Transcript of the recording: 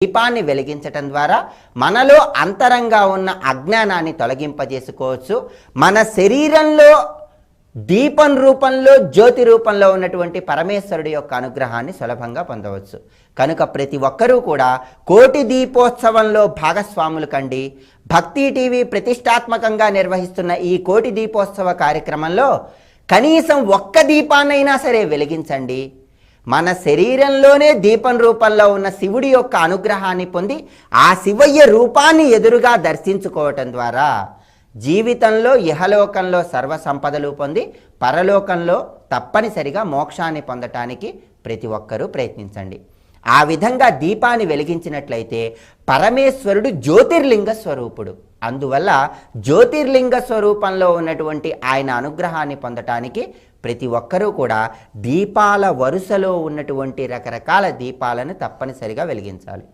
దీపాన్ని వెలిగించటం ద్వారా మనలో అంతరంగా ఉన్న అజ్ఞానాన్ని తొలగింపజేసుకోవచ్చు. మన శరీరంలో దీపం రూపంలో జ్యోతి రూపంలో ఉన్నటువంటి పరమేశ్వరుడి యొక్క అనుగ్రహాన్ని సులభంగా పొందవచ్చు. కనుక ప్రతి ఒక్కరూ కూడా కోటి దీపోత్సవంలో భాగస్వాములు కండి. భక్తి టీవీ ప్రతిష్టాత్మకంగా నిర్వహిస్తున్న ఈ కోటి దీపోత్సవ కార్యక్రమంలో కనీసం ఒక్క దీపాన్నైనా సరే వెలిగించండి. మన శరీరంలోనే దీపం రూపంలో ఉన్న శివుడి యొక్క అనుగ్రహాన్ని పొంది ఆ శివయ్య రూపాన్ని ఎదురుగా దర్శించుకోవటం ద్వారా జీవితంలో ఇహలోకంలో సర్వ సంపదలు పొంది పరలోకంలో తప్పనిసరిగా మోక్షాన్ని పొందటానికి ప్రతి ఒక్కరూ ప్రయత్నించండి. ఆ విధంగా దీపాన్ని వెలిగించినట్లయితే పరమేశ్వరుడు జ్యోతిర్లింగ స్వరూపుడు. అందువల్ల జ్యోతిర్లింగ స్వరూపంలో ఉన్నటువంటి ఆయన అనుగ్రహాన్ని పొందటానికి ప్రతి ఒక్కరూ కూడా దీపాల వరుసలో ఉన్నటువంటి రకరకాల దీపాలను తప్పనిసరిగా వెలిగించాలి.